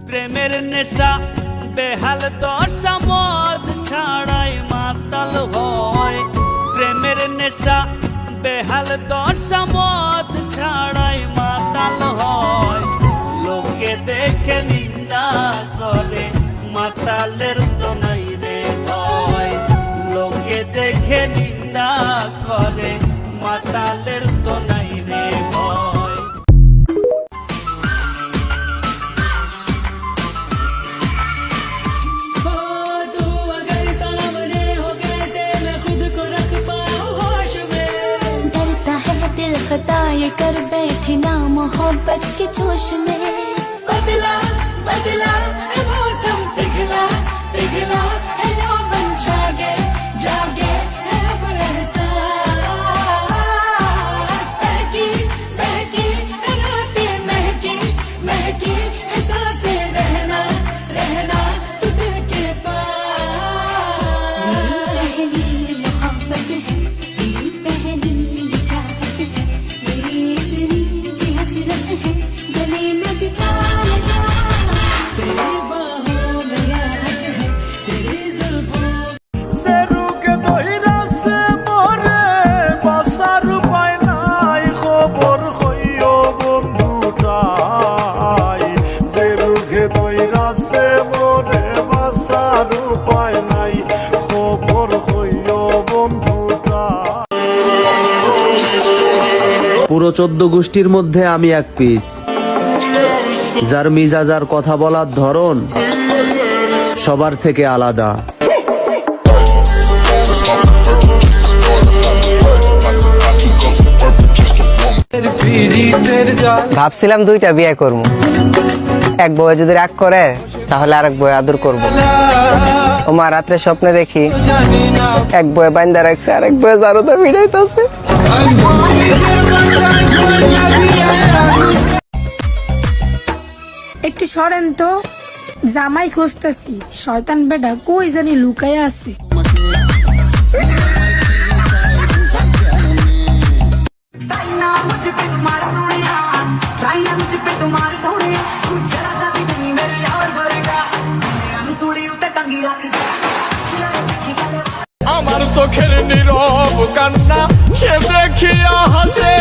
প্রেমের নেশা বেহাল দশা মদ ছাড়াই মাতাল হয়। প্রেমের নেশা বেহাল দশা মদ ছাড়াই মাতাল হয়। লোকে দেখে নিন্দা করে মাতালের তো নাই রে ভয়। লোকে দেখে নিন্দা করে মাতালের তো নাই রে ভয়। खता ये कर बैठे ना मोहब्बत के जोश में। बदला बदला है मौसम पिघला पिघला है यौवन जागे जागे है अब एहसास। बहकी बहकी है रातें महकी महकी है सांसें रहना रहना तू दिल के पास। पहली मोहब्बत है मेरी पहली चाहत है मेरी इतनी सी हसरत है गले लग जा तेरी बाहों में याद है तेरी जुल्फों से रुक दइरा से मोरे বাসার উপায় নাই খবর হইও বন্ধুটাই। যে রুখে দইরা সে মোরে বাসার উপায় নাই খবর হইও বন্ধুটাই। পুরো 14 গোষ্ঠীর মধ্যে আমি এক পিস, যার মিজাজ আর কথা বলার ধরন সবার থেকে আলাদা। ভাবছিলাম 2টা বিয়ে করবো, এক বউ যদি রাগ করে তাহলে আরেক বউ আদর করবো। ও মা রাত্রে স্বপ্নে দেখি এক বয়ে বান্দা রাখছে আরেক বয়ে জারুদা ভিড়াইতেছে। একটু সরেন তো, জামাই খুঁজতেছি, শয়তান বেটা কই জানি লুকায় আছে। আমার চোখের নীরব কান্না সে দেখিয়া হাসে।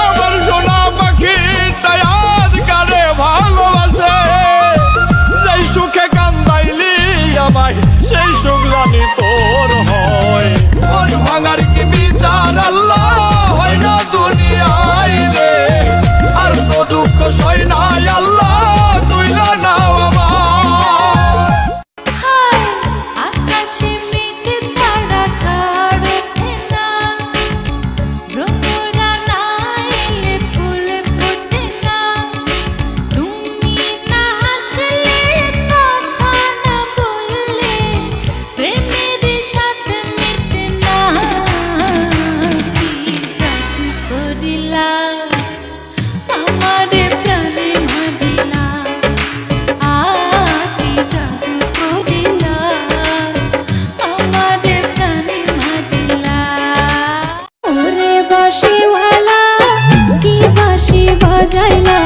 আমার সোনা পাখি তায়ার কারে ভালোবাসে। যেই সুখে কান্দাইলি আমায় সেই সুখ জানি তোর হয়। মন ভাঙার কি বিচার আল্লাহ হয় না দুনিয়ায় রে। আর তো দুঃখ সয় নাই আল্লাহ তুই না নাও আমার। আকাশে মেঘ ছাড়া ছাড়ে না ভ্রমরা নাইলে ফুল ফোটে না। তুমি না হাসলে কথা না বললে প্রেমের সাথে মিটে না। কি জাদু করিলা আমারে প্রাণে মারিলা। কি জাদু করিলা আমারে প্রাণে মারিলা। ওরে বাঁশিওয়ালা কি বাঁশি বাজাইলা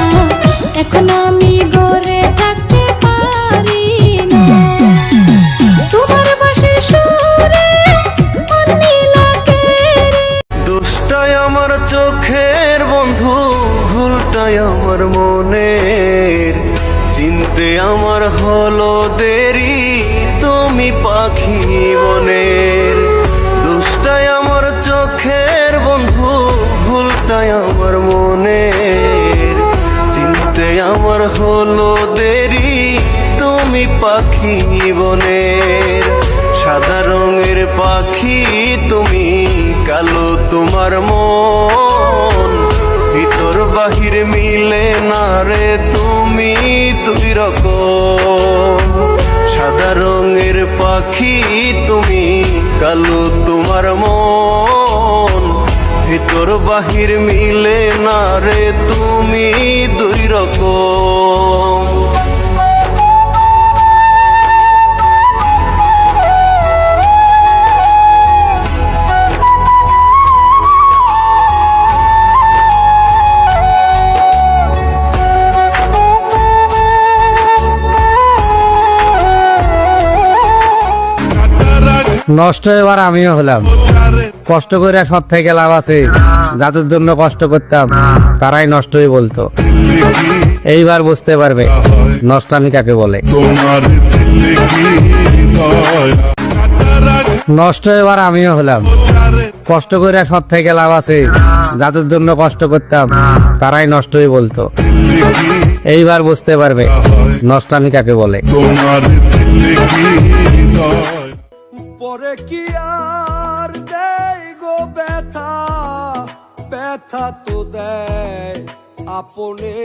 এখন আমি গড়ে থাকতে পারি না। তোমার বাঁশির সুরে অন্যি লাগে রে। দোষটাই আমার চোখের বন্ধু, ভুলটাই আমার মনের। চিনতে আমার হলো দেরি তুমি পাখি বনের। দোষটাই আমার চোখের বন্ধু, ভুলটাই আমার মনের। চিনতে আমার হলো দেরি তুমি পাখি বনের। সাদা রঙের পাখি তুমি, কালো তোমার মন। ভিতর বাহির মিলে না রে তুমি দুই রকম। সাদা রঙের পাখি তুমি, কালো তোমার মন। ভিতর বাহির মিলে না রে তুমি দুই রকম। নষ্ট এবার আমিও হলাম। কষ্ট করে সব থেকে লাভ আছে, যাদের জন্য কষ্ট করতাম তারাই নষ্টই বলতো। এইবার বুঝতে পারবে নষ্টামি কাকে বলে। নষ্ট এবার আমিও হলাম। কষ্ট করে সব থেকে লাভ আছে, যাদের জন্য কষ্ট করতাম তারাই নষ্টই বলতো। এইবার বুঝতে পারবে নষ্টামি কাকে বলে। পরে কি আর দেয় গো ব্যথা, ব্যথা তো দেয় আপনে,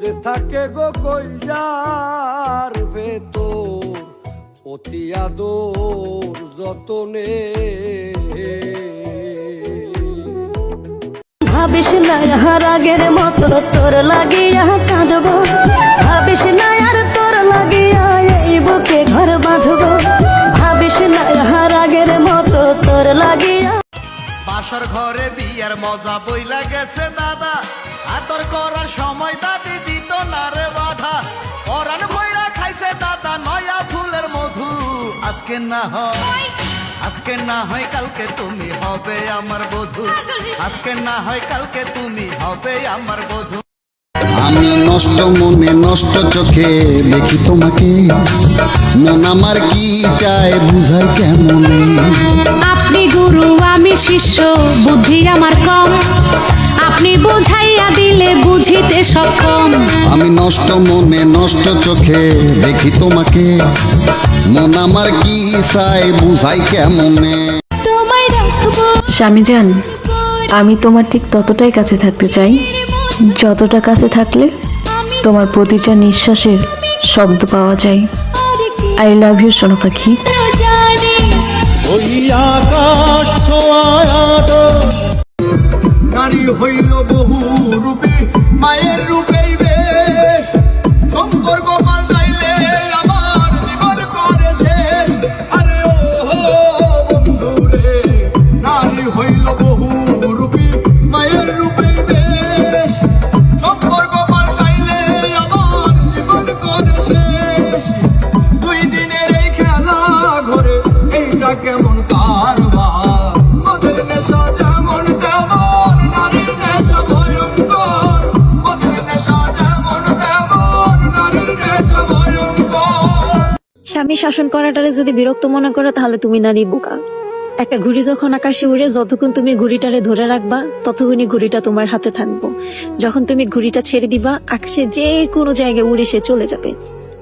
যে থাকে গো কইলার ভেতর অতি আদর যতনে। ভাবিস না আর আগের মতো তোর লাগিয়া কাঁদব, ভাবিস না আর তোর লাগিয়া এই বুকে ঘর বাঁধব, ভাবিস না আর আগের মতো তোর লাগিয়া। বাসর ঘরে বিয়ার মজা বইলা গেছে দাদা, আদর করার সময় দাদি দিত না রে বাধা, পরাণ ভৈরা খাইছে দাদা নয়া ফুলের মধু। আজকে না হয়, আজকে না হয় কালকে তুমি হবে আমার বধূ, আজকে না হয় কালকে তুমি হবে আমার বধূ। আমি নষ্ট মনে নষ্ট চোখে দেখি তোমাকে, মন আমার কি চায় বুঝাই কেমনে। আপনি গুরু আমি শিষ্য, বুদ্ধি আমার কম, আপনি বুঝাইয়া দিলে বুঝিতে সক্ষম। আমি নষ্ট মনে নষ্ট চোখে দেখি তোমাকে, মন আমার কি চায় বুঝাই কেমনে। তোমায় রাখবো স্বামী জান, আমি তোমার ঠিক ততটাই কাছে থাকতে চাই যতটা কাছে থাকলে তোমার প্রতিটা নিঃশ্বাসের শব্দ পাওয়া যায়। আই লাভ ইউ সোনা পাখি। জানি ওই আকাশ নারী হইল বহু রূপে, মায়ের রূপেই বেশ, সম্পর্ক পাল্টাইলে আমার জীবন করে শেষ। আরে ও বন্ধু রে, নারী হইল বহু রূপে, মায়ের রূপেই বেশ, সম্পর্ক পাল্টাইলে আমার জীবন করে শেষ। দুই দিনের এই খেলা ঘরে এইটা কেমন কারবার, মদের নেশা যেমন তেমন নারীর নেশা ভয়ঙ্কর, মদের নেশা যেমন তেমন নারীর নেশা ভয়ঙ্কর। স্বামী শাসন করাটারে যদি বিরক্ত মনে করো তাহলে তুমি নারী বোকা। একটা ঘুড়ি যখন আকাশে উড়ে, যতক্ষণ তুমি ঘুড়িটারে ধরে রাখবা ততক্ষণই ঘুড়িটা তোমার হাতে থাকবো। যখন তুমি ঘুড়িটা ছেড়ে দিবা, আকাশে যে কোনো জায়গায় উড়ে সে চলে যাবে।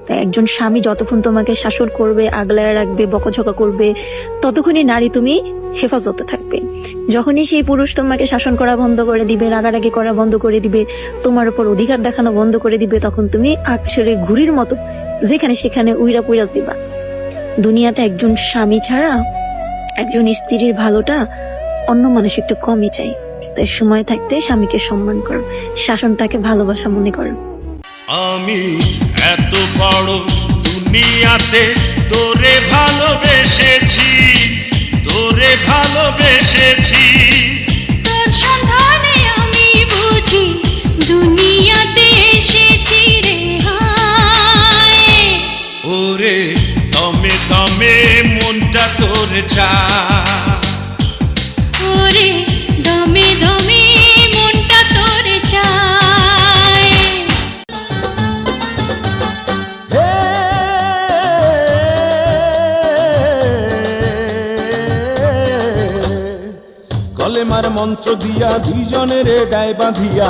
তাই একজন স্বামী যতক্ষণ তোমাকে শাসন করবে, আগলায় রাখবে, বকাঝকা করবে, ততক্ষণই নারী তুমি হেফাজতে থাকবে। যখনই সেই পুরুষ তোমাকে শাসন করা বন্ধ করে দিবে, রাগারাগি করা বন্ধ করে দিবে, তোমার উপর অধিকার দেখানো বন্ধ করে দিবে, তখন তুমি আকাশের ঘুড়ির মতো যেখানে সেখানে উইরা পুইরা দিবা। দুনিয়াতে একজন স্বামী ছাড়া একজন স্ত্রীর ভালোটা অন্য মানুষ একটু কমই চাই। তাই সময় থাকতে স্বামীকে সম্মান করো, শাসনটাকে ভালোবাসা মনে করো। আমি এত বড় দুনিয়াতে তোরে ভালোবেসেছি, তোরে ভালোবেসেছি। তোর সন্ধানে আমি বুঝি দুনিয়াতে এসেছি রে হায়। ওরে দমে দমে মনটা তোর চায়, ওরে দমে দমে মনটা তোর চায়। কলেমার মন্ত্র দিয়া দুইজনের গায়ে বাঁধিয়া,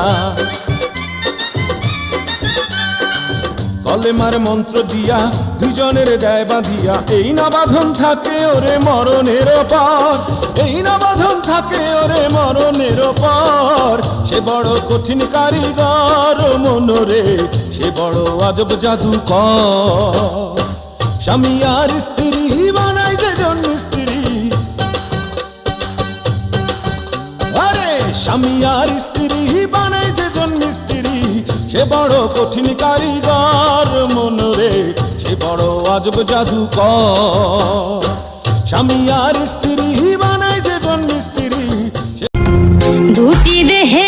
কলেমার মন্ত্র দিয়া দুজনের গায়ে বাঁধিয়া, এই না বাঁধন থাকে ওরে মরণের পর, এই না বাঁধন থাকে ওরে মরণের পর। সে বড় কঠিন কারিগর মনরে, সে বড় আজব জাদুকর। স্বামী আর স্ত্রী বানাই যেজন স্ত্রী, আরে স্বামী আর স্ত্রী বানাই যেজন স্ত্রী, সে বড় কঠিন কারিগর মনরে, সে বড় আজব জাদুকর। স্বামী আর স্ত্রী বানাই যেজন স্ত্রী, দুটি দেহে